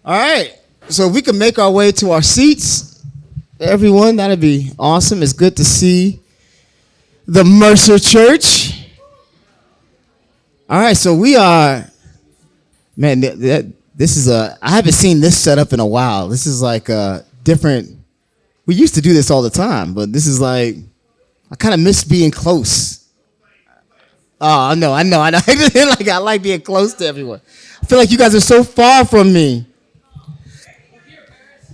All right. So if we can make our way to our seats, everyone, that'd be awesome. It's good to see the Mercer Church. All right. So we are, man, this is I haven't seen this set up in a while. This is like a different, we used to do this all the time, but this is like, I kind of miss being close. Oh, I know. Like, I like being close to everyone. I feel like you guys are so far from me.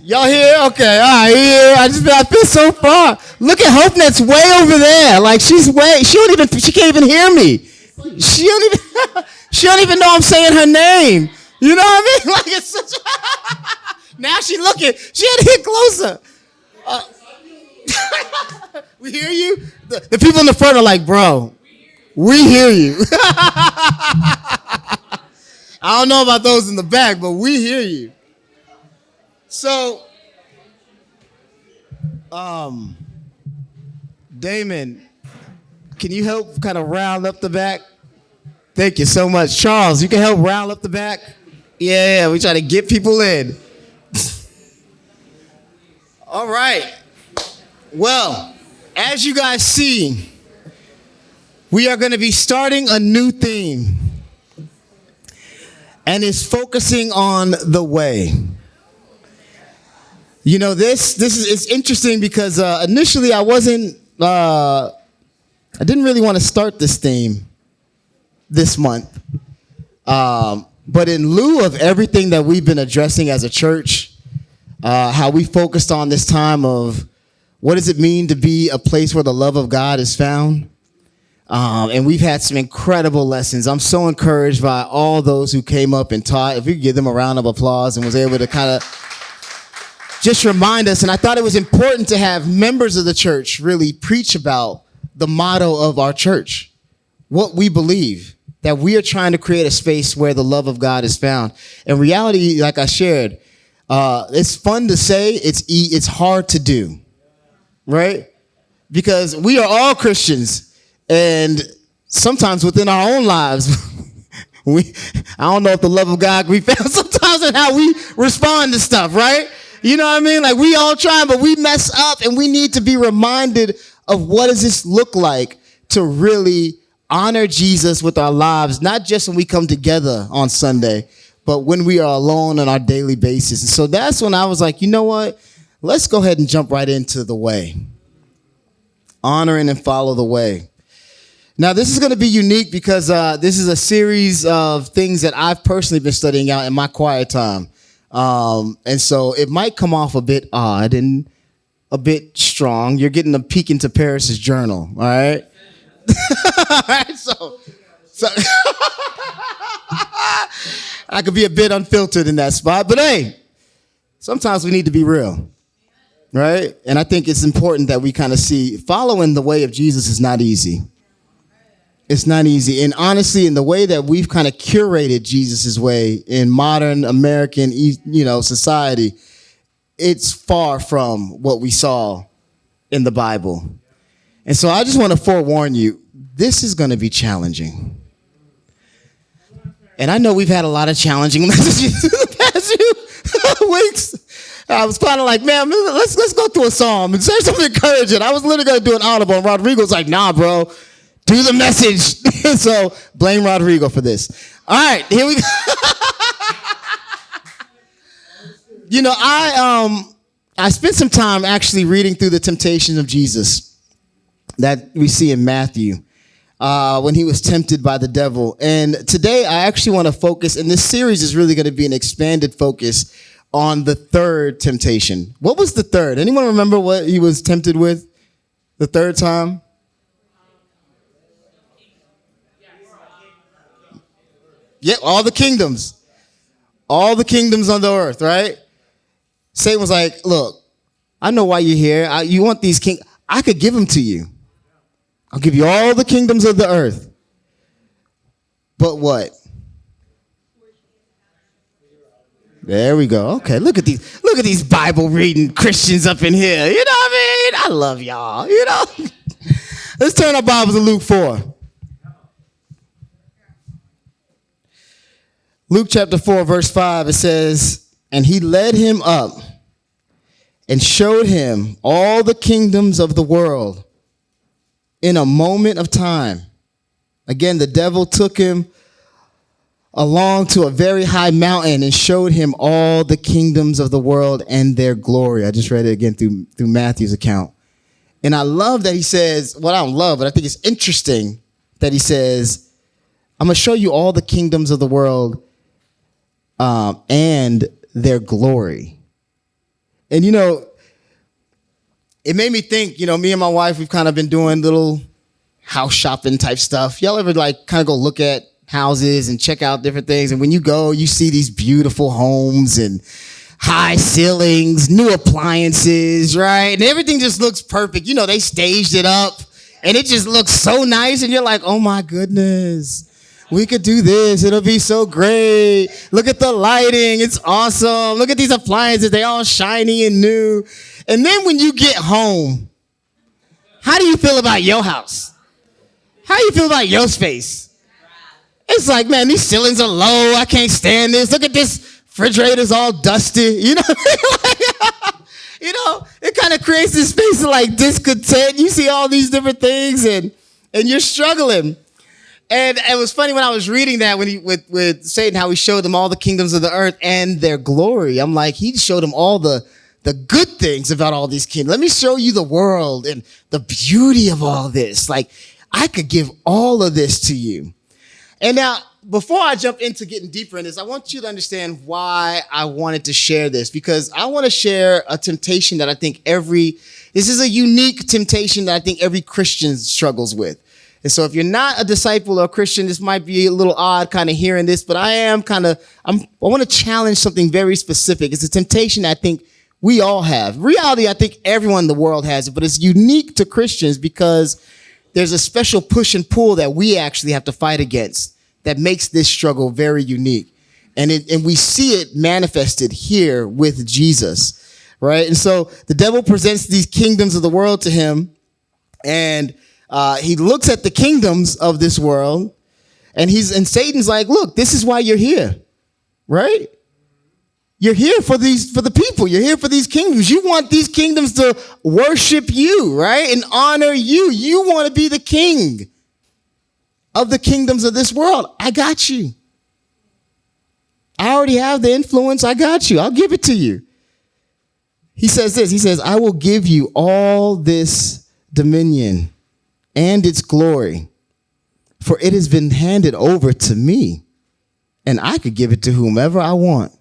Y'all here? Okay, all right, here. I feel so far. Look at HopeNet's way over there. Like she can't even hear me. She don't even know I'm saying her name. You know what I mean? Like it's such now she looking. She had to get closer. We hear you? The people in the front are like, bro, we hear you. I don't know about those in the back, but we hear you. So, Damon, can you help kind of round up the back? Thank you so much. Charles, you can help round up the back? Yeah, we try to get people in. All right. Well, as you guys see, we are going to be starting a new theme. And it's focusing on the way. You know, it's interesting because initially I didn't really want to start this theme this month. But in lieu of everything that we've been addressing as a church, how we focused on this time of what does it mean to be a place where the love of God is found? And we've had some incredible lessons. I'm so encouraged by all those who came up and taught. If we could give them a round of applause and was able to kind of just remind us. And I thought it was important to have members of the church really preach about the motto of our church, what we believe, that we are trying to create a space where the love of God is found. In reality, like I shared, it's fun to say, it's hard to do, right? Because we are all Christians, and sometimes within our own lives, I don't know if the love of God we found sometimes in how we respond to stuff, right? You know what I mean? Like we all try, but we mess up, and we need to be reminded of what does this look like to really honor Jesus with our lives, not just when we come together on Sunday, but when we are alone on our daily basis. And so that's when I was like, you know what? Let's go ahead and jump right into the way. Honoring and follow the way. Now, this is going to be unique because this is a series of things that I've personally been studying out in my quiet time. And so it might come off a bit odd and a bit strong. You're getting a peek into Paris's journal, all right? All right, so I could be a bit unfiltered in that spot, but hey, sometimes we need to be real, right? And I think it's important that we kind of see following the way of Jesus is not easy. It's not easy. And honestly, in the way that we've kind of curated Jesus' way in modern American, society, it's far from what we saw in the Bible. And so I just want to forewarn you, this is going to be challenging. And I know we've had a lot of challenging messages in the past few weeks. I was kind of like, man, let's go through a psalm and say something encouraging. I was literally going to do an audible, and Rodrigo's like, nah, bro. Do the message. So blame Rodrigo for this. All right, here we go. You know, I spent some time actually reading through the temptations of Jesus that we see in Matthew when he was tempted by the devil. And today I actually want to focus, and this series is really going to be an expanded focus on the third temptation. What was the third? Anyone remember what he was tempted with the third time? Yeah, all the kingdoms. All the kingdoms on the earth, right? Satan was like, look, I know why you're here. You want these kings. I could give them to you. I'll give you all the kingdoms of the earth. But what? There we go. Okay, look at these Bible reading Christians up in here. You know what I mean? I love y'all, you know? Let's turn our Bibles to Luke 4. Luke chapter 4, verse 5, it says, And he led him up and showed him all the kingdoms of the world in a moment of time. Again, the devil took him along to a very high mountain and showed him all the kingdoms of the world and their glory. I just read it again through Matthew's account. And I love that he says, well, I don't love it. I think it's interesting that he says, I'm going to show you all the kingdoms of the world and their glory. And, it made me think, me and my wife, we've kind of been doing little house shopping type stuff. Y'all ever kind of go look at houses and check out different things? And when you go, you see these beautiful homes and high ceilings, new appliances, right? And everything just looks perfect. They staged it up and it just looks so nice. And you're like, oh my goodness, we could do this. It'll be so great. Look at the lighting. It's awesome. Look at these appliances. They all shiny and new. And then when you get home, how do you feel about your house? How do you feel about your space? It's like, man, these ceilings are low. I can't stand this. Look at this refrigerator's all dusty. It kind of creates this space of discontent. You see all these different things and you're struggling. And it was funny when I was reading that with Satan, how he showed them all the kingdoms of the earth and their glory. I'm like, he showed them all the good things about all these kingdoms. Let me show you the world and the beauty of all this. I could give all of this to you. And now, before I jump into getting deeper in this, I want you to understand why I wanted to share this, because I want to share a temptation that I think this is a unique temptation that I think every Christian struggles with. And so if you're not a disciple or a Christian, this might be a little odd kind of hearing this, but I want to challenge something very specific. It's a temptation I think we all have. Reality, I think everyone in the world has it, but it's unique to Christians because there's a special push and pull that we actually have to fight against that makes this struggle very unique. And we see it manifested here with Jesus, right? And so the devil presents these kingdoms of the world to him, and he looks at the kingdoms of this world, and Satan's like, look, this is why you're here, right? You're here for the people. You're here for these kingdoms. You want these kingdoms to worship you, right? And honor you. You want to be the king of the kingdoms of this world. I got you. I already have the influence. I got you. I'll give it to you. He says this. He says, I will give you all this dominion and its glory, for it has been handed over to me, and I could give it to whomever I want.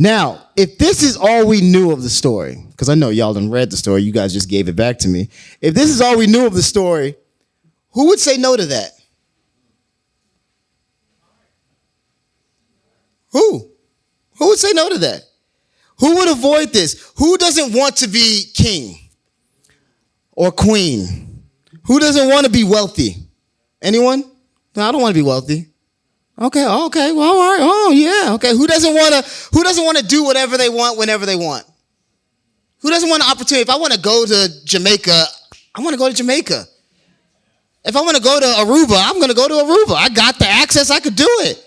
Now, if this is all we knew of the story, because I know y'all done read the story, you guys just gave it back to me. If this is all we knew of the story, who would say no to that? Who? Who would say no to that? Who would avoid this? Who doesn't want to be king or queen? Who doesn't want to be wealthy? Anyone? No, I don't want to be wealthy. Okay, well, all right. Oh, yeah. Okay, who doesn't want to do whatever they want whenever they want? Who doesn't want an opportunity? If I want to go to Jamaica, I want to go to Jamaica. If I want to go to Aruba, I'm going to go to Aruba. I got the access. I could do it.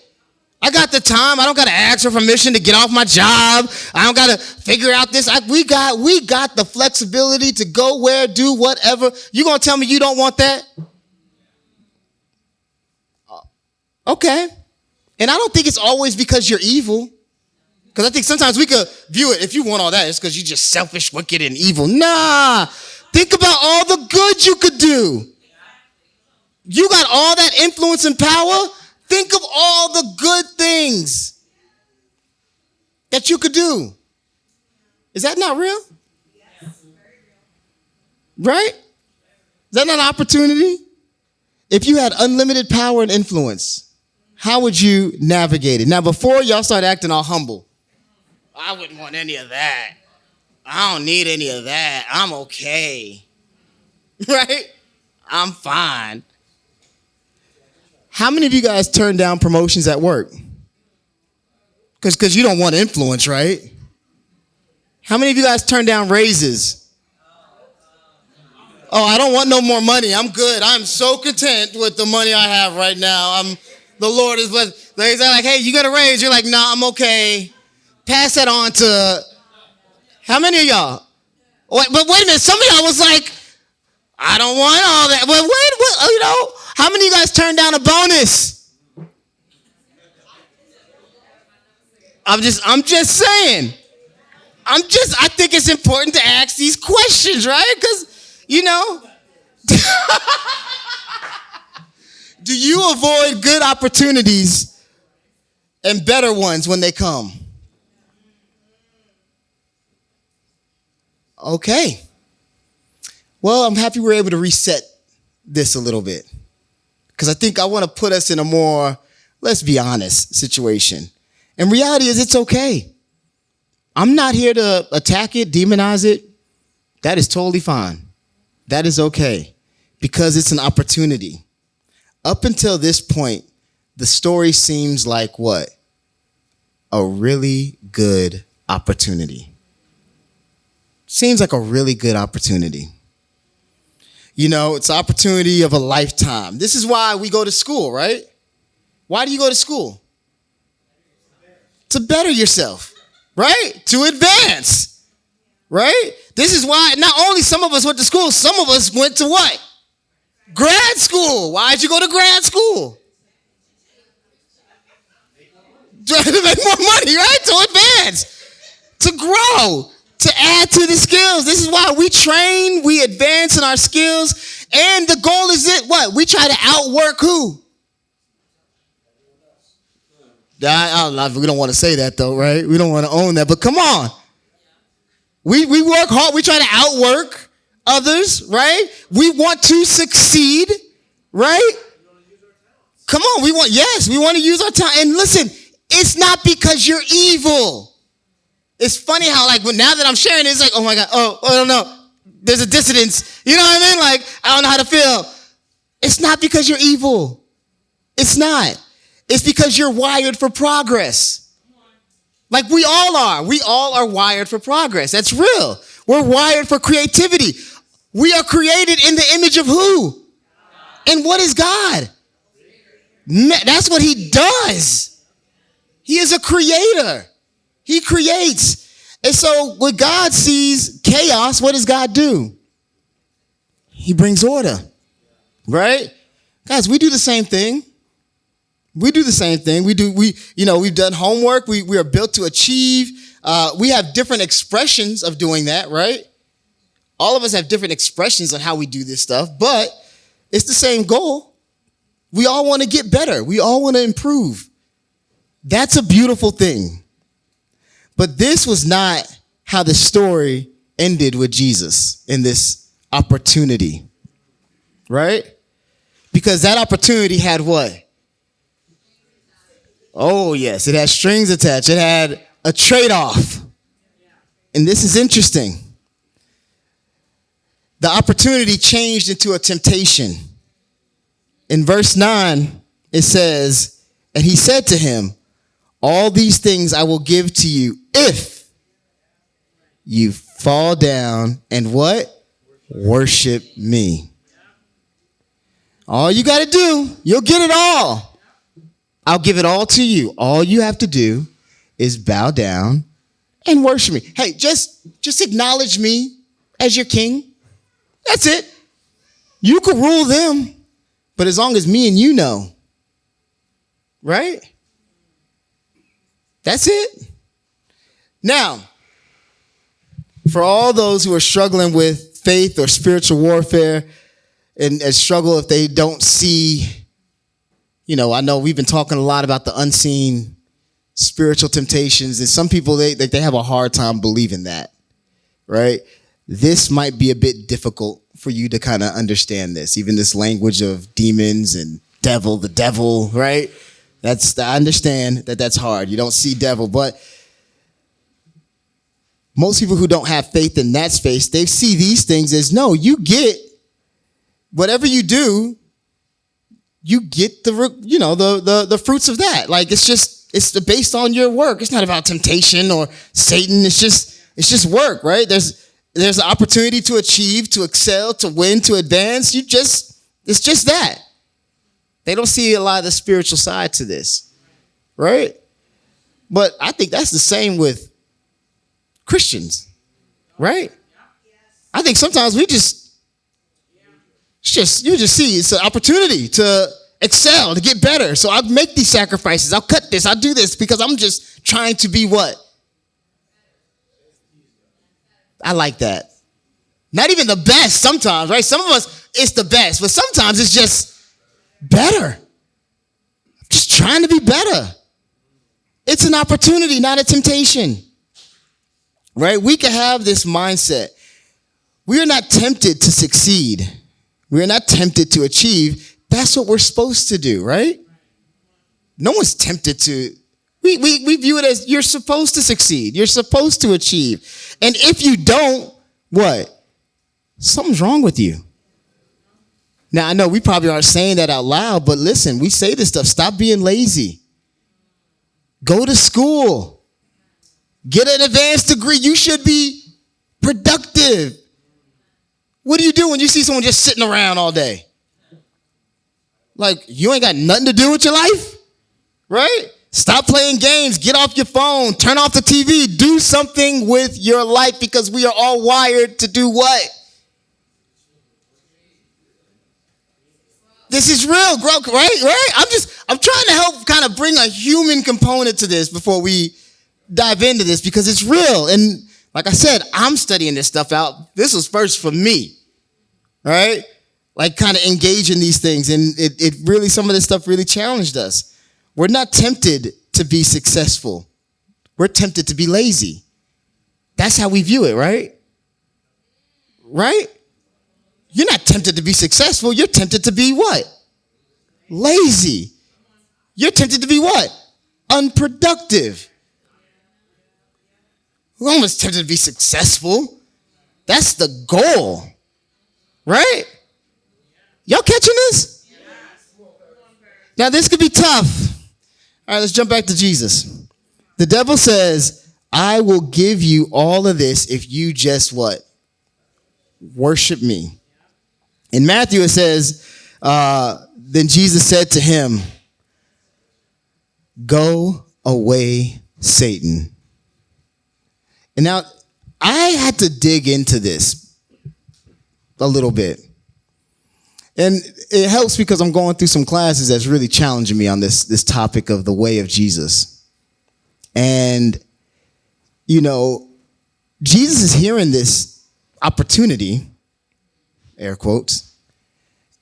I got the time. I don't got to ask for permission to get off my job. I don't got to figure out this. We got the flexibility to go where, do whatever. You going to tell me you don't want that? Okay. And I don't think it's always because you're evil. Because I think sometimes we could view it, if you want all that, it's because you're just selfish, wicked, and evil. Nah. Think about all the good you could do. You got all that influence and power. Think of all the good things that you could do. Is that not real? Right? Is that not an opportunity? If you had unlimited power and influence, how would you navigate it? Now, before y'all start acting all humble, I wouldn't want any of that. I don't need any of that. I'm okay. Right? I'm fine. How many of you guys turn down promotions at work? Because you don't want influence, right? How many of you guys turn down raises? Oh, I don't want no more money. I'm good. I'm so content with the money I have right now. The Lord is blessed. He's like, hey, you got a raise. You're like, nah, I'm okay. Pass that on to, how many of y'all? But wait a minute, some of y'all was like, I don't want all that. Well, wait, how many of you guys turned down a bonus? I'm just saying. I think it's important to ask these questions, right? Because, do you avoid good opportunities and better ones when they come? Okay. Well, I'm happy we're able to reset this a little bit. Because I think I want to put us in a more, let's be honest, situation. And reality is it's okay. I'm not here to attack it, demonize it. That is totally fine. That is okay. Because it's an opportunity. Up until this point, the story seems like what? A really good opportunity. Seems like a really good opportunity. It's an opportunity of a lifetime. This is why we go to school, right? Why do you go to school? To better yourself, right? To advance, right? This is why not only some of us went to school, some of us went to what? Grad school. Why'd you go to grad school? To make more money, right? To advance, to grow, to add to the skills. This is why we train, we advance in our skills, and the goal is what? We try to outwork who? We don't want to say that though, right? We don't want to own that, but come on. We work hard. We try to outwork others, right? We want to succeed, right? Come on, we want to use our time. And listen, it's not because you're evil. It's funny how now that I'm sharing it, it's like, oh my God, I don't know. There's a dissonance. You know what I mean? I don't know how to feel. It's not because you're evil. It's not. It's because you're wired for progress. Like we all are. We all are wired for progress. That's real. We're wired for creativity. We are created in the image of who? And what is God? That's what he does. He is a creator. He creates. And so when God sees chaos, what does God do? He brings order. Right? Guys, we do the same thing. We do the same thing. We've done homework. We are built to achieve. We have different expressions of doing that, right? All of us have different expressions on how we do this stuff, but it's the same goal. We all want to get better. We all want to improve. That's a beautiful thing. But this was not how the story ended with Jesus in this opportunity, right? Because that opportunity had what? Oh, yes, it had strings attached. It had a trade-off. And this is interesting. The opportunity changed into a temptation. In verse 9, it says, and he said to him, all these things I will give to you if you fall down and what? Worship me. All you got to do, you'll get it all. I'll give it all to you. All you have to do is bow down and worship me. Hey, just acknowledge me as your king. That's it. You can rule them, but as long as me and you know, right? That's it. Now, for all those who are struggling with faith or spiritual warfare and struggle if they don't see, I know we've been talking a lot about the unseen spiritual temptations, and some people, they have a hard time believing that, right? This might be a bit difficult for you to kind of understand this, even this language of demons and the devil, right? I understand that's hard. You don't see devil, but most people who don't have faith in that space, they see these things as, no, you get whatever you do, you get the fruits of that. Like it's based on your work. It's not about temptation or Satan. It's just work, right? There's an opportunity to achieve, to excel, to win, to advance. It's just that. They don't see a lot of the spiritual side to this, right? But I think that's the same with Christians, right? I think sometimes you just see it's an opportunity to excel, to get better. So I'll make these sacrifices. I'll cut this. I'll do this because I'm just trying to be what? I like that. Not even the best sometimes, right? Some of us, it's the best, but sometimes it's just better. Just trying to be better. It's an opportunity, not a temptation, right? We can have this mindset. We are not tempted to succeed. We are not tempted to achieve. That's what we're supposed to do, right? No one's tempted to. We view it as you're supposed to succeed. You're supposed to achieve. And if you don't, what? Something's wrong with you. Now, I know we probably aren't saying that out loud, but listen, we say this stuff. Stop being lazy. Go to school. Get an advanced degree. You should be productive. What do you do when you see someone just sitting around all day? Like, you ain't got nothing to do with your life, right? Stop playing games. Get off your phone. Turn off the TV. Do something with your life because we are all wired to do what? This is real, growth, right? I'm trying to help kind of bring a human component to this before we dive into this because it's real. And like I said, I'm studying this stuff out. This was first for me, right? Like kind of engage in these things. And it really, some of this stuff really challenged us. We're not tempted to be successful. We're tempted to be lazy. That's how we view it, right? Right? You're not tempted to be successful. You're tempted to be what? Lazy. You're tempted to be what? Unproductive. We're almost tempted to be successful. That's the goal. Right? Y'all catching this? Now this could be tough. All right, let's jump back to Jesus. The devil says, I will give you all of this if you just what? Worship me. In Matthew, it says, then Jesus said to him, go away, Satan. And now, I had to dig into this a little bit. And it helps because I'm going through some classes that's really challenging me on this topic of the way of Jesus. And, you know, Jesus is hearing this opportunity, air quotes,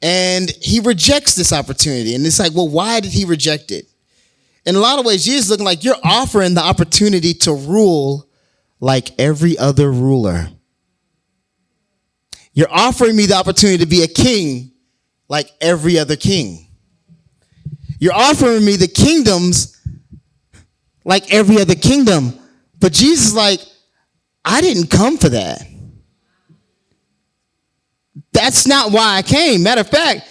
and he rejects this opportunity. And it's like, well, why did he reject it? In a lot of ways, Jesus is looking like you're offering the opportunity to rule like every other ruler. You're offering me the opportunity to be a king like every other king. You're offering me the kingdoms like every other kingdom. But Jesus is like, I didn't come for that. That's not why I came. Matter of fact,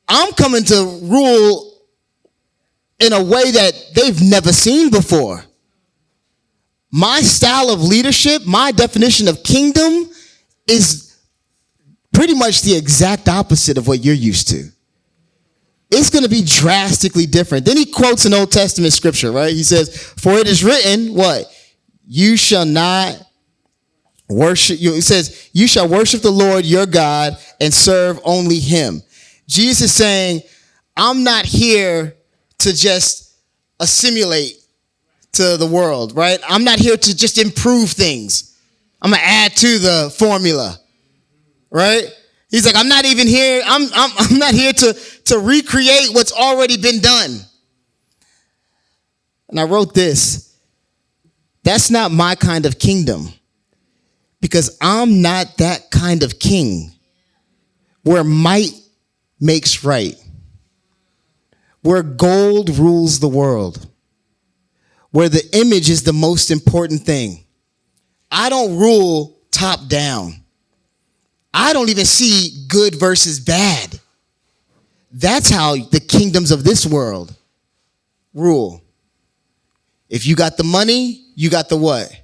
I'm coming to rule in a way that they've never seen before. My style of leadership, my definition of kingdom is pretty much the exact opposite of what you're used to. It's going to be drastically different. Then he quotes an Old Testament scripture, right? He says, for it is written, what? You shall not worship. It says, you shall worship the Lord your God and serve only him. Jesus is saying, I'm not here to just assimilate to the world, right? I'm not here to just improve things. I'm going to add to the formula, right? He's like, I'm not even here. I'm not here to recreate what's already been done. And I wrote this. That's not my kind of kingdom, because I'm not that kind of king where might makes right, where gold rules the world, where the image is the most important thing. I don't rule top down. I don't even see good versus bad. That's how the kingdoms of this world rule. If you got the money, you got the what?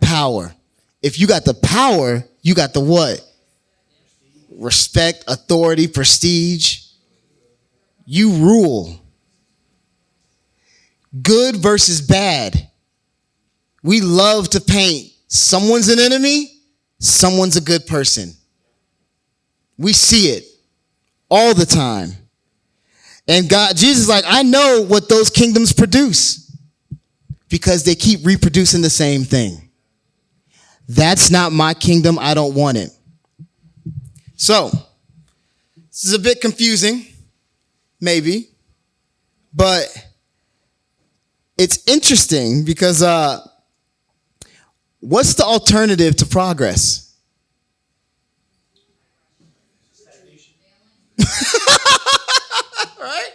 Power. If you got the power, you got the what? Respect, authority, prestige. You rule. Good versus bad. We love to paint. Someone's an enemy, someone's a good person. We see it all the time. And Jesus is like, I know what those kingdoms produce because they keep reproducing the same thing. That's not my kingdom. I don't want it. So, this is a bit confusing, maybe, but it's interesting because what's the alternative to progress? Right?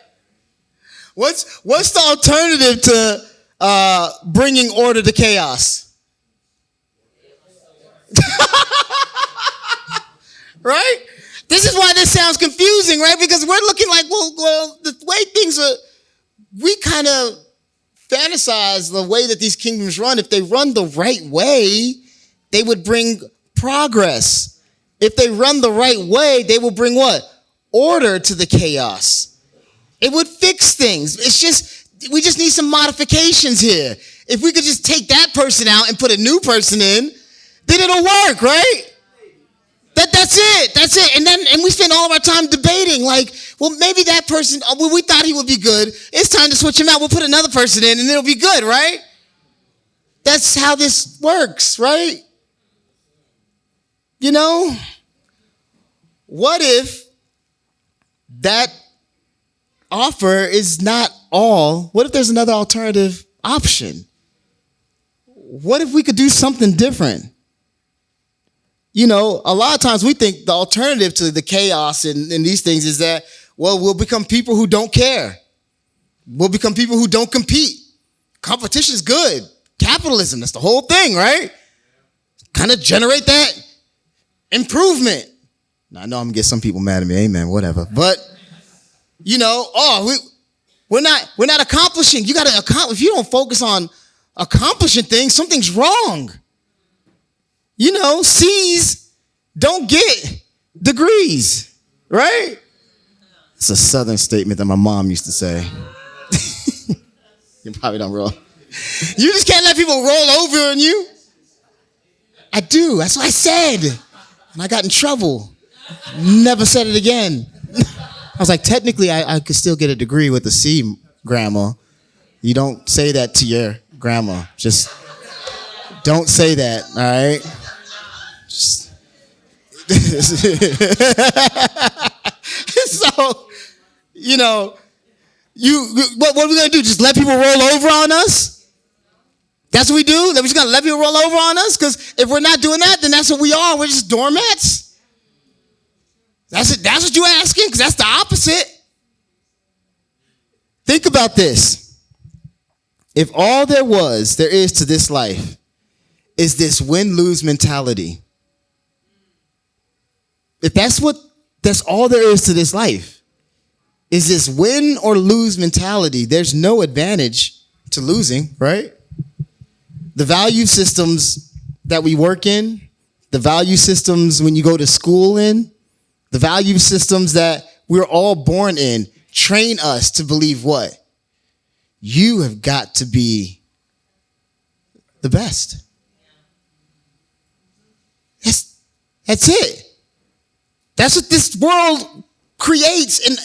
What's the alternative to bringing order to chaos? Right? This is why this sounds confusing, right? Because we're looking like, well, the way things are, we kind of fantasize the way that these kingdoms run. If they run the right way, they would bring progress. If they run the right way, they will bring what? Order to the chaos. It would fix things. We just need some modifications here. If we could just take that person out and put a new person in, then it'll work, right? That's it. And we spend all of our time debating, like, well, maybe that person, well, we thought he would be good. It's time to switch him out. We'll put another person in and it'll be good, right? That's how this works, right? You know, what if that offer is not all? What if there's another alternative option? What if we could do something different? You know, a lot of times we think the alternative to the chaos and these things is that, well, we'll become people who don't care. We'll become people who don't compete. Competition is good. Capitalism, that's the whole thing, right? Kind of generate that improvement. Now, I know I'm going to get some people mad at me. Amen, whatever. But, you know, we're not accomplishing. You got to accomplish. If you don't focus on accomplishing things, something's wrong. You know, C's don't get degrees, right? It's a Southern statement that my mom used to say. You probably don't roll. You just can't let people roll over on you. I do. That's what I said. And I got in trouble. Never said it again. I was like, technically, I could still get a degree with a C, Grandma. You don't say that to your grandma. Just don't say that, all right? So, you know, what are we going to do? Just let people roll over on us? That's what we do? That we're just going to let people roll over on us? Because if we're not doing that, then that's what we are. We're just doormats. That's it. That's what you're asking? Because that's the opposite. Think about this. If all there is to this life is this win-lose mentality, if that's all there is to this life, is this win or lose mentality, there's no advantage to losing, right? The value systems that we work in, the value systems when you go to school in, the value systems that we're all born in, train us to believe what? You have got to be the best. That's it. That's what this world creates. And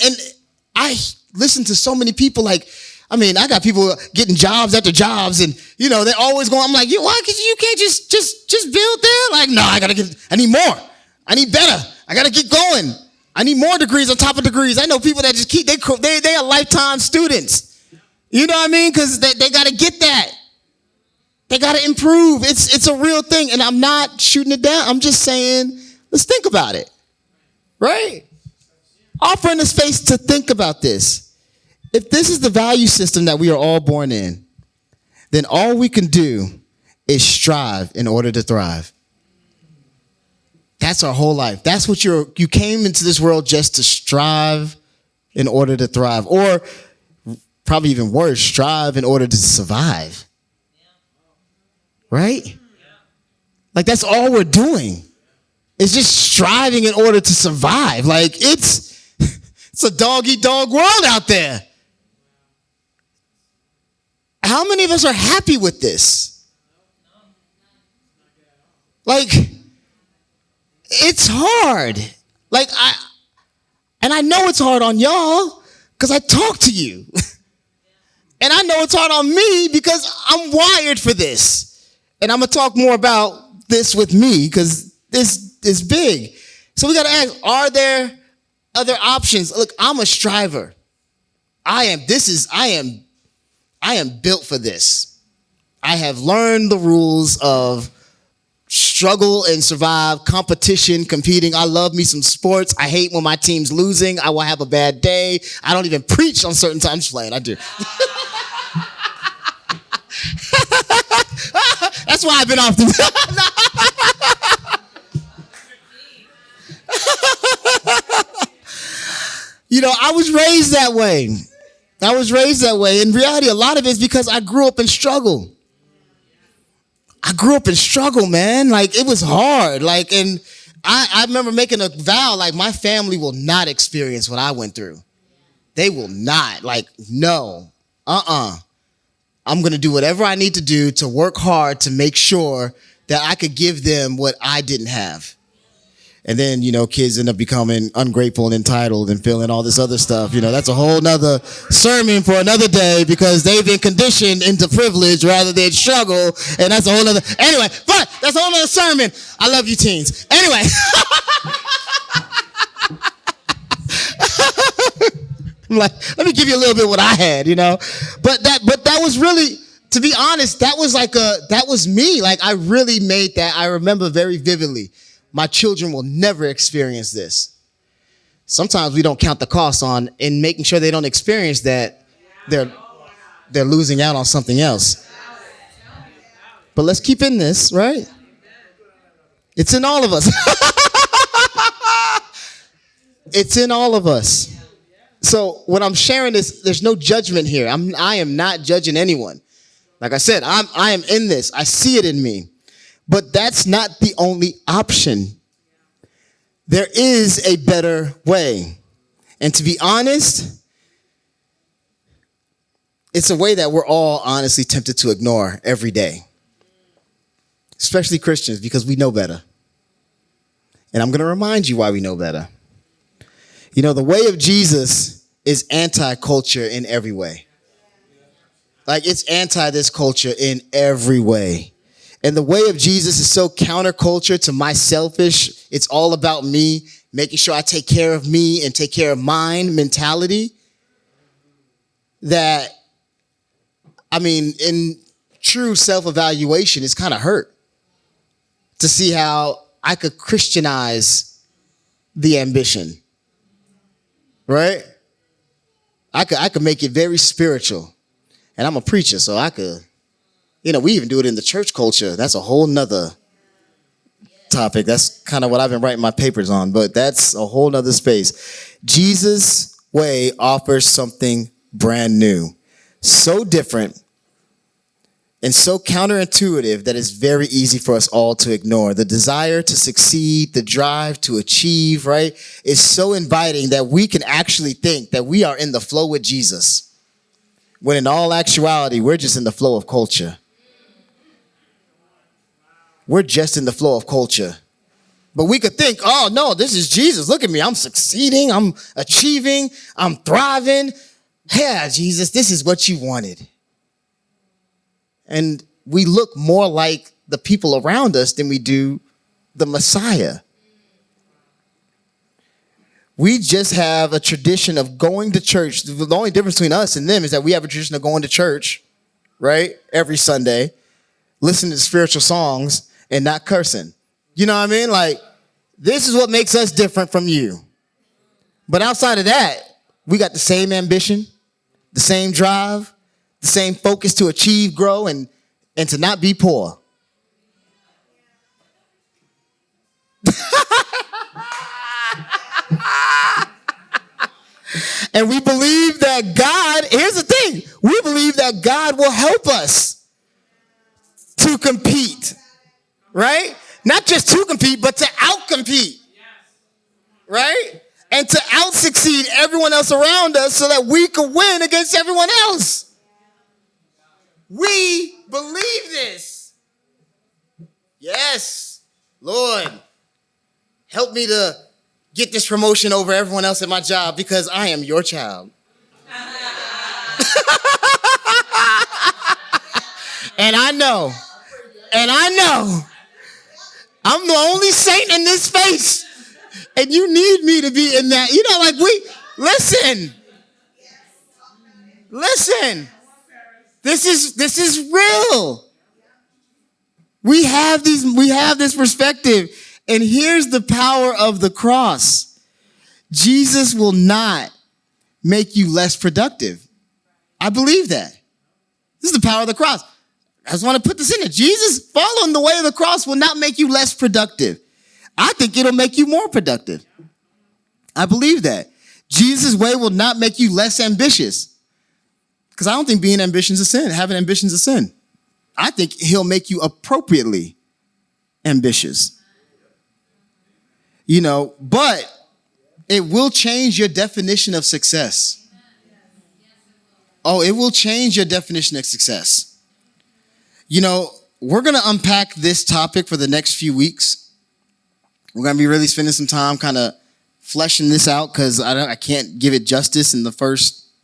I listen to so many people like, I got people getting jobs after jobs and, you know, they're always going, I'm like, why? Because you can't just build there? Like, no, I need more. I need better. I got to keep going. I need more degrees on top of degrees. I know people that just they are lifetime students. You know what I mean? Because they got to get that. They got to improve. It's a real thing. And I'm not shooting it down. I'm just saying, let's think about it. Right? Offering the space to think about this. If this is the value system that we are all born in, then all we can do is strive in order to thrive. That's our whole life. That's what you came into this world just to strive in order to thrive. Or probably even worse, strive in order to survive. Right? Like that's all we're doing. It's just striving in order to survive. Like It's a dog-eat-dog world out there. How many of us are happy with this? Like, it's hard. Like, I know it's hard on y'all because I talk to you. And I know it's hard on me because I'm wired for this. And I'm going to talk more about this with me because this is big. So we got to ask, are there other options? Look, I'm a striver. I am built for this. I have learned the rules of struggle and survive, competition, competing. I love me some sports. I hate when my team's losing. I will have a bad day. I don't even preach on certain times playing. I do. That's why I've been off the... You know, I was raised that way. In reality, a lot of it is because I grew up in struggle. Man. Like, it was hard. Like, and I remember making a vow, like, my family will not experience what I went through. They will not. Like, no. I'm going to do whatever I need to do to work hard to make sure that I could give them what I didn't have. And then, you know, kids end up becoming ungrateful and entitled and feeling all this other stuff. You know, that's a whole nother sermon for another day because they've been conditioned into privilege rather than struggle. And that's a whole nother, anyway, but that's a whole nother sermon. I love you teens. Anyway. I'm like, let me give you a little bit of what I had, you know. But that was really, to be honest, that was me. Like, I really made that. I remember very vividly. My children will never experience this. Sometimes we don't count the cost on in making sure they don't experience that. They're losing out on something else. But let's keep in this, right? It's in all of us. It's in all of us. So when I'm sharing this, there's no judgment here. I am not judging anyone. Like I said, I am in this. I see it in me. But that's not the only option. There is a better way. And to be honest, it's a way that we're all honestly tempted to ignore every day. Especially Christians, because we know better. And I'm going to remind you why we know better. You know, the way of Jesus is anti-culture in every way. Like, it's anti this culture in every way. And the way of Jesus is so counterculture to my selfish, it's all about me, making sure I take care of me and take care of mine mentality. That, I mean, in true self-evaluation, it's kind of hurt to see how I could Christianize the ambition. Right? I could make it very spiritual. And I'm a preacher, so I could... You know, we even do it in the church culture. That's a whole nother topic. That's kind of what I've been writing my papers on, but that's a whole nother space. Jesus' way offers something brand new, so different and so counterintuitive that it's very easy for us all to ignore. The desire to succeed, the drive to achieve, right, is so inviting that we can actually think that we are in the flow with Jesus, when in all actuality, we're just in the flow of culture. We're just in the flow of culture. But we could think, oh, no, this is Jesus. Look at me. I'm succeeding. I'm achieving. I'm thriving. Yeah, Jesus, this is what you wanted. And we look more like the people around us than we do the Messiah. We just have a tradition of going to church. The only difference between us and them is that we have a tradition of going to church, right, every Sunday, listening to spiritual songs, and not cursing. You know what I mean? Like, this is what makes us different from you. But outside of that, we got the same ambition, the same drive, the same focus to achieve, grow, and to not be poor. And we believe that God, here's the thing, we believe that God will help us to compete. Right? Not just to compete, but to outcompete. Right? and to out-succeed everyone else around us so that we can win against everyone else. We believe this. Yes, Lord, help me to get this promotion over everyone else at my job because I am your child. And I know, I'm the only saint in this space. And you need me to be in that. Listen. This is real. We have this perspective. And here's the power of the cross. Jesus will not make you less productive. I believe that. This is the power of the cross. I just want to put this in there. Jesus, following the way of the cross will not make you less productive. I think it'll make you more productive. I believe that. Jesus' way will not make you less ambitious. Because I don't think being ambitious is a sin. Having ambition is a sin. I think he'll make you appropriately ambitious. But it will change your definition of success. Oh, it will change your definition of success. We're going to unpack this topic for the next few weeks. We're going to be really spending some time kind of fleshing this out because I can't give it justice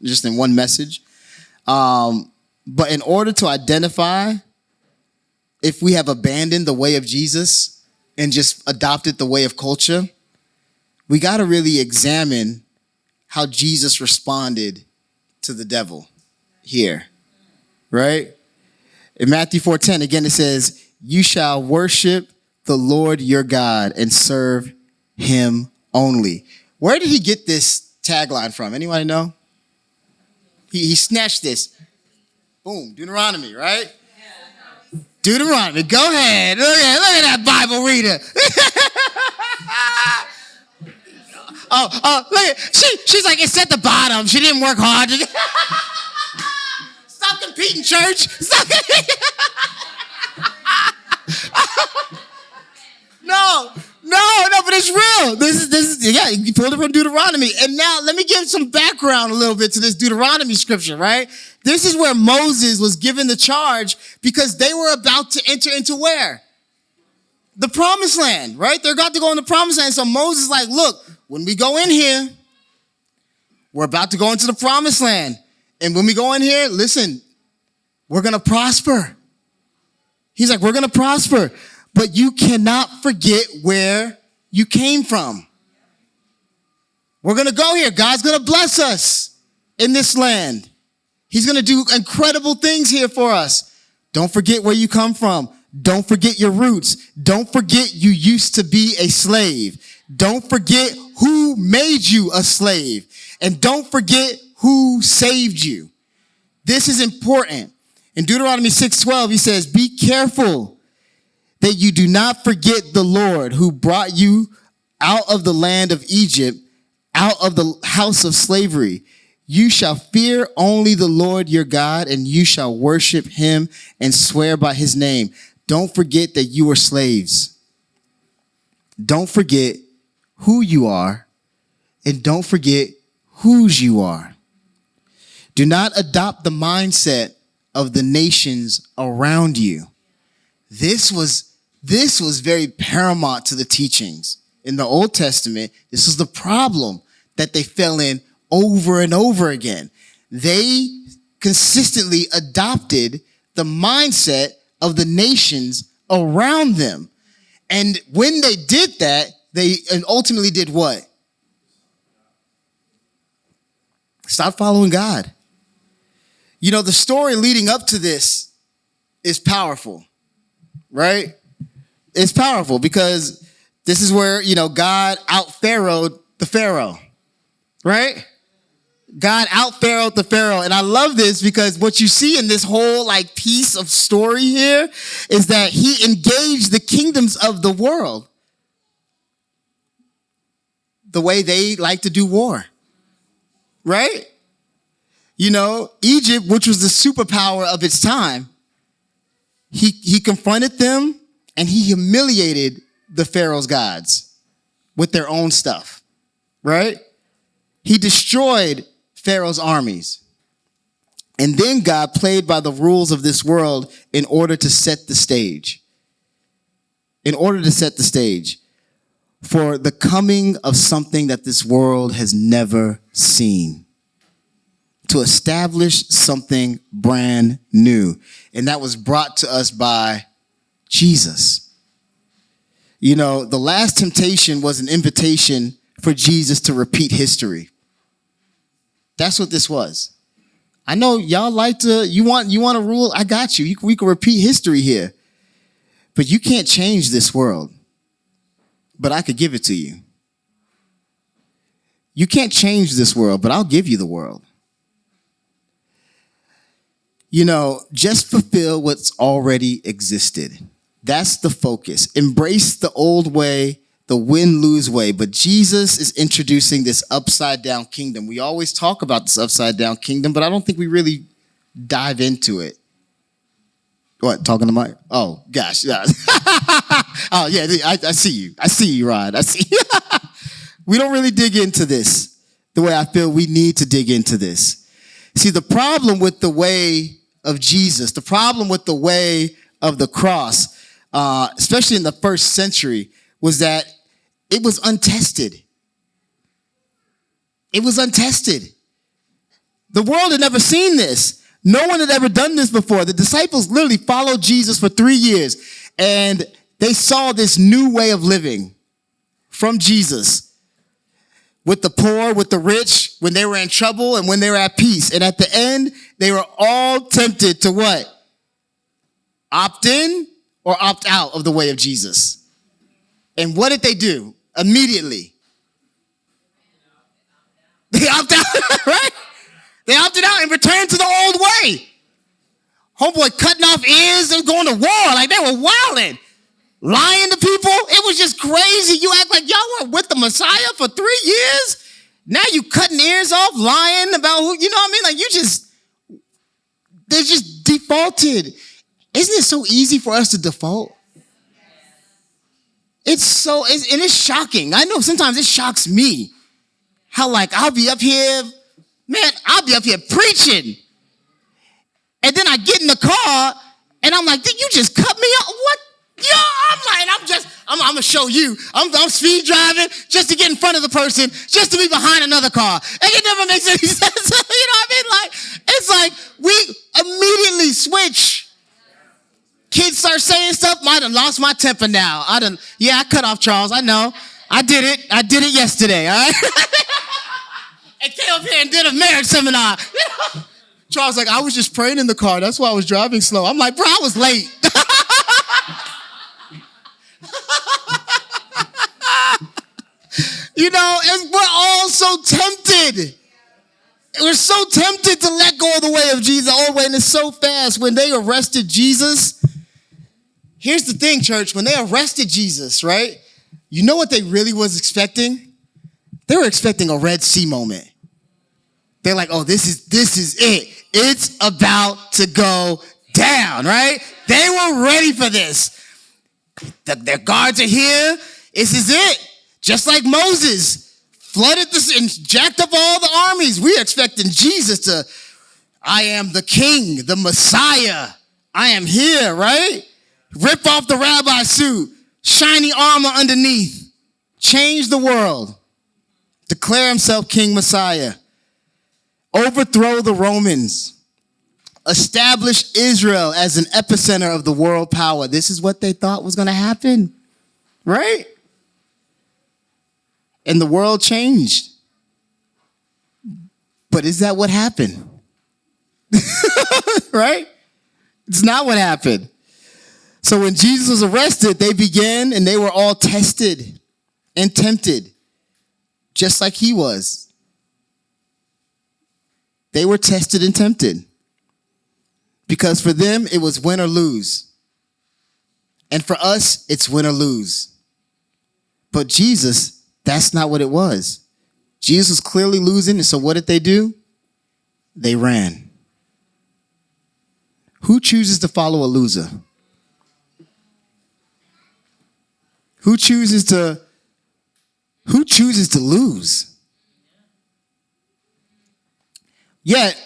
just in one message. But in order to identify if we have abandoned the way of Jesus and just adopted the way of culture, we got to really examine how Jesus responded to the devil here, right? In Matthew 4:10, again, it says, "You shall worship the Lord your God and serve him only." Where did he get this tagline from? Anybody know? He snatched this. Boom, Deuteronomy, right? Deuteronomy, go ahead. Look at that Bible reader. Look at, she's like, it's at the bottom. She didn't work hard. Stop competing, church. Stop competing. No, but it's real. This is, you pulled it from Deuteronomy. And now let me give some background a little bit to this Deuteronomy scripture, right? This is where Moses was given the charge because they were about to enter into where? The promised land, right? They're about to go in the promised land. So Moses is like, look, when we go in here, we're about to go into the promised land. And when we go in here, listen, we're going to prosper. He's like, we're going to prosper. But you cannot forget where you came from. We're going to go here. God's going to bless us in this land. He's going to do incredible things here for us. Don't forget where you come from. Don't forget your roots. Don't forget you used to be a slave. Don't forget who made you a slave. And don't forget who saved you. This is important. In Deuteronomy 6:12, he says, be careful that you do not forget the Lord who brought you out of the land of Egypt, out of the house of slavery. You shall fear only the Lord your God, and you shall worship him and swear by his name. Don't forget that you are slaves. Don't forget who you are, and don't forget whose you are. Do not adopt the mindset of the nations around you. This was very paramount to the teachings. In the Old Testament, this was the problem that they fell in over and over again. They consistently adopted the mindset of the nations around them. And when they did that, they ultimately did what? Stop following God. The story leading up to this is powerful, right? It's powerful because this is where, God out-pharaohed the Pharaoh, right? God out-pharaohed the Pharaoh. And I love this because what you see in this whole piece of story here is that he engaged the kingdoms of the world the way they like to do war, right? Egypt, which was the superpower of its time, he confronted them and he humiliated the Pharaoh's gods with their own stuff. right? He destroyed Pharaoh's armies. And then God played by the rules of this world in order to set the stage. In order to set the stage for the coming of something that this world has never seen. To establish something brand new. And that was brought to us by Jesus. You know, the last temptation was an invitation for Jesus to repeat history. That's what this was. I know y'all like to, you want to rule, I got you. We can repeat history here. But you can't change this world. But I could give it to you. You can't change this world, but I'll give you the world. You know, just fulfill what's already existed. That's the focus. Embrace the old way, the win-lose way. But Jesus is introducing this upside-down kingdom. We always talk about this upside-down kingdom, but I don't think we really dive into it. What, talking to Mike? Oh, gosh. Yeah. Oh, yeah, I see you. I see you, Rod. I see you. We don't really dig into this the way I feel we need to dig into this. See, the problem with the way of Jesus, the problem with the way of the cross, especially in the first century, was that it was untested. It was untested. The world had never seen this. No one had ever done this before. The disciples literally followed Jesus for 3 years, and they saw this new way of living from Jesus. With the poor, with the rich, when they were in trouble and when they were at peace. And at the end, they were all tempted to what? Opt in or opt out of the way of Jesus. And what did they do? Immediately. They opted out, right? They opted out and returned to the old way. Homeboy cutting off ears and going to war like they were wilding. Lying to people. It was just crazy. You act like y'all were with the Messiah for 3 years. Now you cutting ears off, lying about who, you know what I mean? Like they just defaulted. Isn't it so easy for us to default? And it's shocking. I know sometimes it shocks me. How like I'll be up here preaching. And then I get in the car and I'm like, did you just cut me off? What? Yo, I'm going to show you. I'm speed driving just to get in front of the person, just to be behind another car. And it never makes any sense. You know what I mean? Like, it's like we immediately switch. Kids start saying stuff. I done lost my temper now. I cut off Charles. I know. I did it yesterday, all right? And came up here and did a marriage seminar. Charles like, I was just praying in the car. That's why I was driving slow. I'm like, bro, I was late. You know, and we're all so tempted. We're so tempted to let go of the way of Jesus, the old way, and it's so fast. When they arrested Jesus, here's the thing, church. When they arrested Jesus, right, you know what they really was expecting? They were expecting a Red Sea moment. They're like, oh, this is it. It's about to go down, right? They were ready for this. Their guards are here. This is it. Just like Moses flooded this and jacked up all the armies. We're expecting Jesus to, I am the king, the Messiah. I am here, right? Rip off the rabbi suit, shiny armor underneath, change the world, declare himself King Messiah, overthrow the Romans, establish Israel as an epicenter of the world power. This is what they thought was going to happen, right? And the world changed. But is that what happened? Right? It's not what happened. So when Jesus was arrested, they began and they were all tested and tempted, just like he was. They were tested and tempted. Because for them, it was win or lose. And for us, it's win or lose. But Jesus, that's not what it was. Jesus was clearly losing, and so what did they do? They ran. Who chooses to follow a loser? Who chooses to lose? Yet,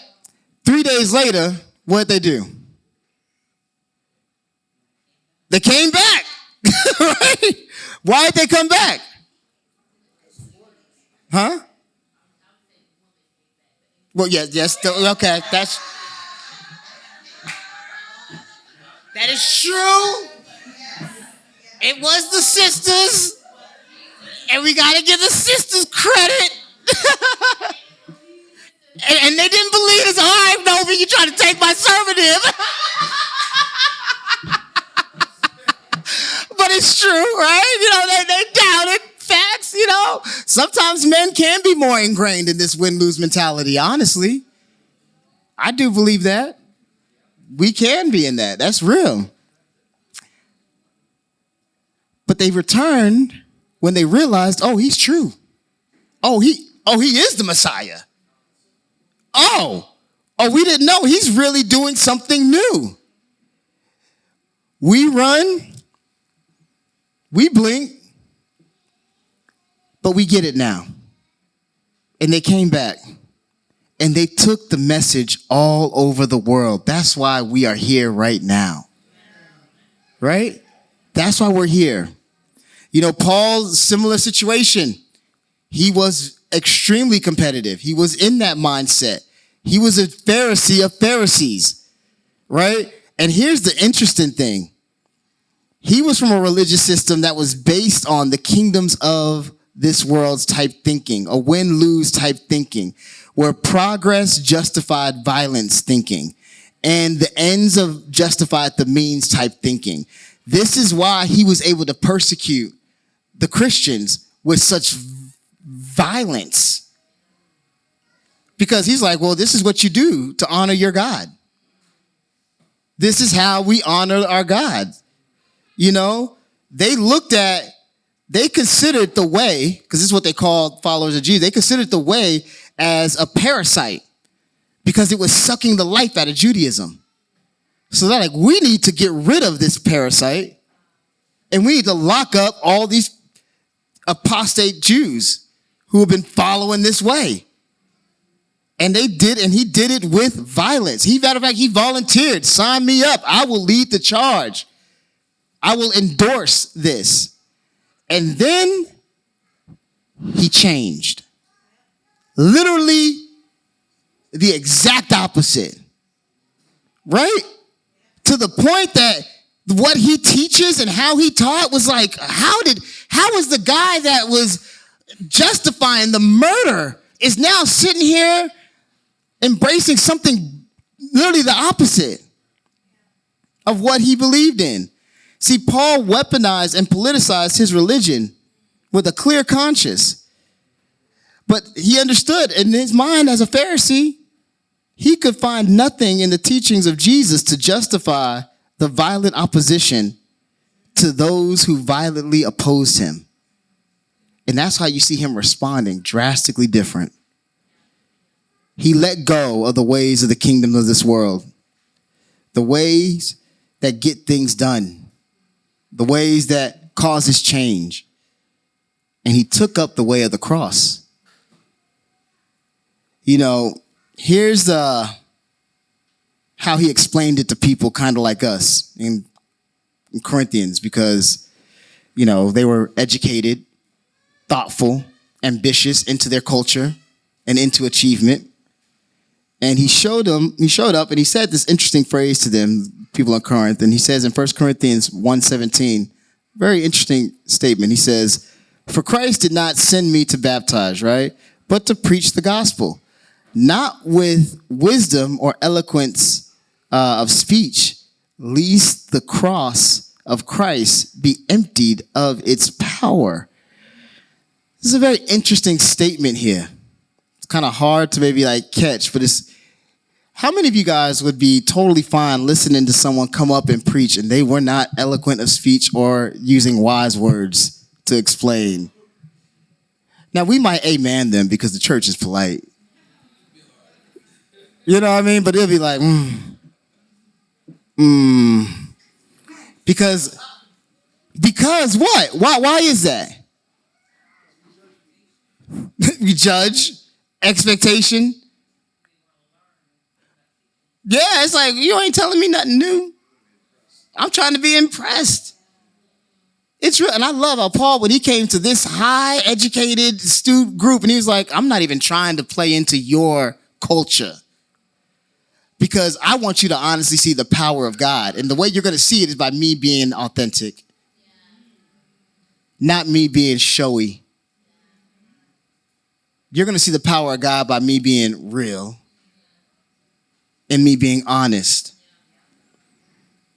3 days later, what did they do? They came back. Right? Why did they come back? Huh? Well, yes, okay, that is true. It was the sisters, and we got to give the sisters credit. and they didn't believe this. All right, Novi, you trying to take my servative. But it's true, right? They doubted facts, Sometimes men can be more ingrained in this win-lose mentality, honestly. I do believe that. We can be in that. That's real. But they returned when they realized, oh, he's true. Oh, he is the Messiah. Oh, we didn't know. He's really doing something new. We run, we blink, but we get it now. And they came back. And they took the message all over the world. That's why we are here right now. Right? That's why we're here. Paul's similar situation. He was extremely competitive. He was in that mindset. He was a Pharisee of Pharisees. Right? And here's the interesting thing. He was from a religious system that was based on the kingdoms of this world's type thinking, a win-lose type thinking, where progress justified violence thinking, and the ends of justified the means type thinking. This is why he was able to persecute the Christians with such violence. Because he's like, well, this is what you do to honor your God. This is how we honor our God. They considered the way, because this is what they called followers of Jesus, they considered the way as a parasite because it was sucking the life out of Judaism. So they're like, we need to get rid of this parasite and we need to lock up all these apostate Jews who have been following this way. And he did it with violence. Matter of fact, he volunteered, sign me up. I will lead the charge. I will endorse this. And then he changed. Literally the exact opposite. Right? To the point that what he teaches and how he taught was like, how was the guy that was justifying the murder is now sitting here embracing something literally the opposite of what he believed in. See, Paul weaponized and politicized his religion with a clear conscience. But he understood in his mind as a Pharisee, he could find nothing in the teachings of Jesus to justify the violent opposition to those who violently opposed him. And that's how you see him responding drastically different. He let go of the ways of the kingdom of this world, the ways that get things done, the ways that causes change. And he took up the way of the cross. Here's how he explained it to people kind of like us in Corinthians, because, they were educated, thoughtful, ambitious into their culture and into achievement. And he showed up and he said this interesting phrase to them, people in Corinth. And he says in 1 Corinthians 1:17, very interesting statement. He says, for Christ did not send me to baptize, right? But to preach the gospel, not with wisdom or eloquence of speech, lest the cross of Christ be emptied of its power. This is a very interesting statement here. It's kind of hard to maybe catch, but how many of you guys would be totally fine listening to someone come up and preach and they were not eloquent of speech or using wise words to explain? Now, we might amen them because the church is polite. You know what I mean? But it'll be like, Because what? Why is that? We judge, expectation. Yeah, it's like, you ain't telling me nothing new. I'm trying to be impressed. It's real. And I love how Paul, when he came to this high educated student group, and he was like, I'm not even trying to play into your culture, because I want you to honestly see the power of God. And the way you're going to see it is by me being authentic, not me being showy. You're going to see the power of God by me being real and me being honest,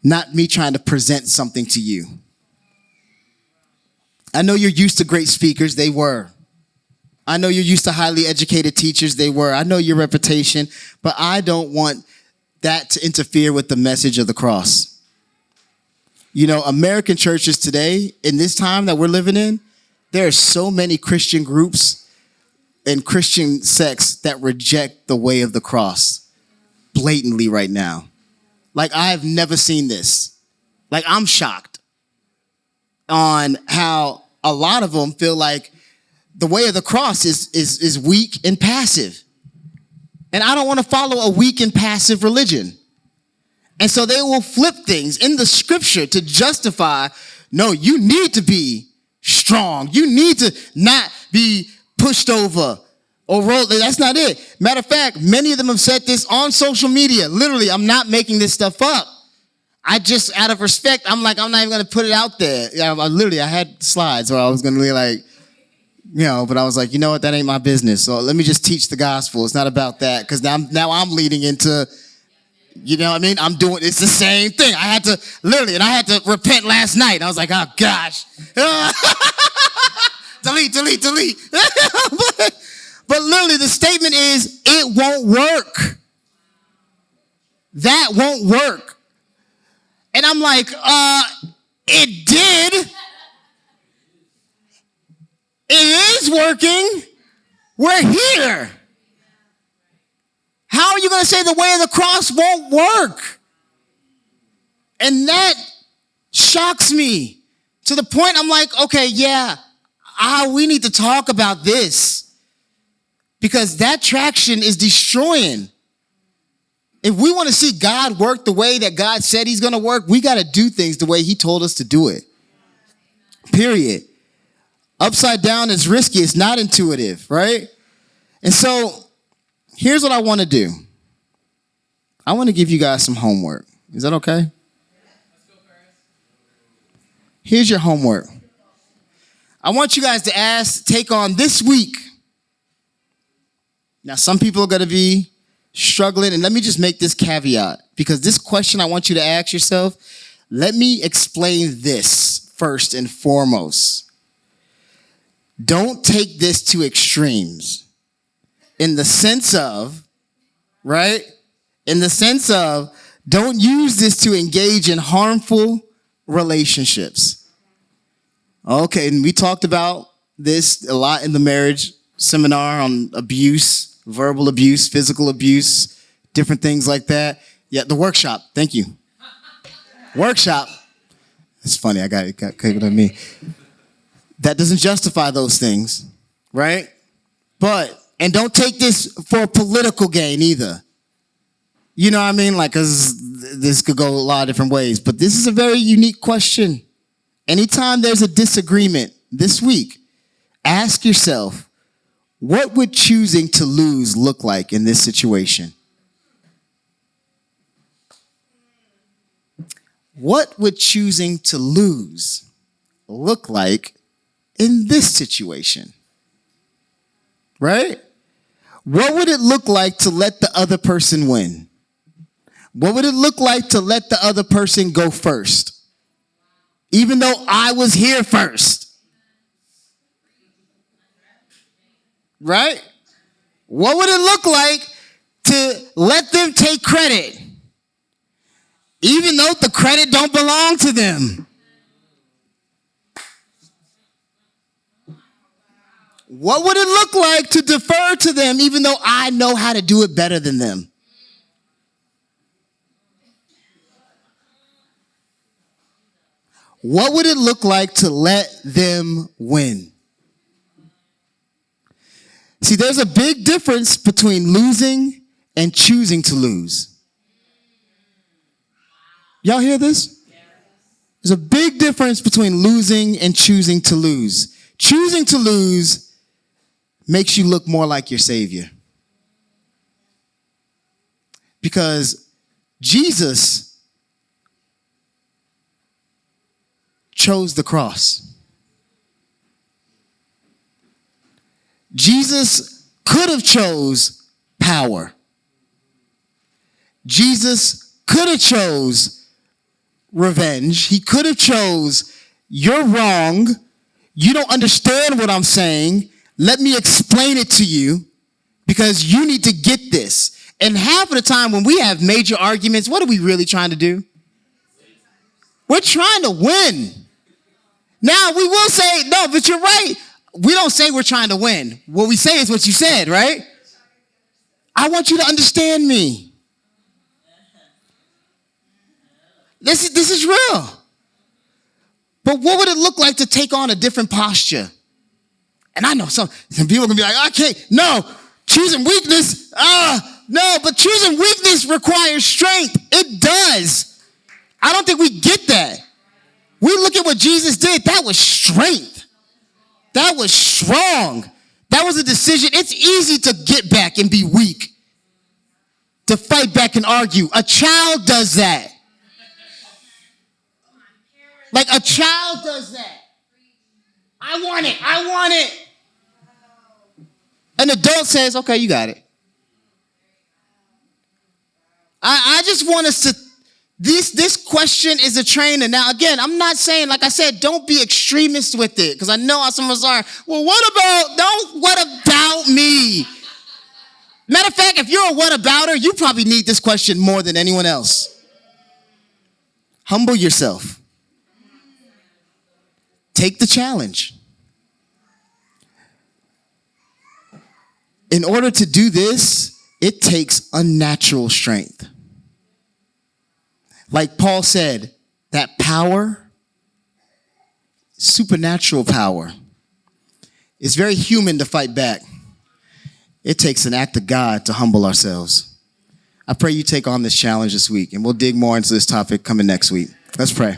not me trying to present something to you. I know you're used to great speakers. They were. I know you're used to highly educated teachers. They were. I know your reputation, but I don't want that to interfere with the message of the cross. You know, American churches today, in this time that we're living in, there are so many Christian groups and Christian sects that reject the way of the cross blatantly right now. Like, I have never seen this. Like, I'm shocked on how a lot of them feel like the way of the cross is weak and passive. And I don't want to follow a weak and passive religion. And so they will flip things in the scripture to justify, no, you need to be strong. You need to not be pushed over or rolled. That's not it. Matter of fact, many of them have said this on social media. Literally, I'm not making this stuff up. I just, out of respect, I'm like, I'm not even going to put it out there. I had slides where I was going to be like, but I was like, you know what? That ain't my business. So let me just teach the gospel. It's not about that, because now I'm leading into, you know what I mean? It's the same thing. I had to repent last night. I was like, oh gosh. delete. But literally the statement is, it won't work. That won't work. And I'm like, it did. It is working. We're here. How are you going to say the way of the cross won't work? And that shocks me to the point I'm like, okay, we need to talk about this, because that traction is destroying. If we want to see God work the way that God said he's going to work, we got to do things the way he told us to do it. Period. Upside down is risky. It's not intuitive, right? And so here's what I want to do. I want to give you guys some homework. Is that okay? Here's your homework. I want you guys to take on this week. Now, some people are going to be struggling, and let me just make this caveat, because this question I want you to ask yourself, let me explain this first and foremost. Don't take this to extremes in the sense of, right? In the sense of, don't use this to engage in harmful relationships. Okay, and we talked about this a lot in the marriage seminar on abuse, verbal abuse, physical abuse, different things like that. Yeah, the workshop. Thank you. Workshop. It's funny. It got kicked on me. That doesn't justify those things, right? And don't take this for political gain either. You know what I mean? Like, because this could go a lot of different ways. But this is a very unique question. Anytime there's a disagreement this week, ask yourself, what would choosing to lose look like in this situation? What would choosing to lose look like in this situation? Right? What would it look like to let the other person win? What would it look like to let the other person go first? Even though I was here first. Right? What would it look like to let them take credit, even though the credit don't belong to them? What would it look like to defer to them, even though I know how to do it better than them? What would it look like to let them win? See, there's a big difference between losing and choosing to lose. Y'all hear this? There's a big difference between losing and choosing to lose. Choosing to lose makes you look more like your Savior. Because Jesus chose the cross. Jesus could have chose power. Jesus could have chose revenge. He could have chose, you're wrong. You don't understand what I'm saying. Let me explain it to you because you need to get this. And half of the time when we have major arguments, what are we really trying to do? We're trying to win. Now, we will say, no, but you're right. We don't say we're trying to win. What we say is what you said, right? I want you to understand me. This is real. But what would it look like to take on a different posture? And I know some people are going to be like, okay, no, choosing weakness, no, but choosing weakness requires strength. It does. I don't think we get that. We look at what Jesus did. That was strength. That was strong. That was a decision. It's easy to get back and be weak, to fight back and argue. A child does that. Like a child does that. I want it. I want it. An adult says, okay, you got it. I just want us to, this question is a trainer. Now, again, I'm not saying, like I said, don't be extremist with it, because I know how some of us are. Well, what about me? Matter of fact, if you're a what-abouter, you probably need this question more than anyone else. Humble yourself. Take the challenge. In order to do this, it takes unnatural strength. Like Paul said, that power, supernatural power, is very human to fight back. It takes an act of God to humble ourselves. I pray you take on this challenge this week, and we'll dig more into this topic coming next week. Let's pray.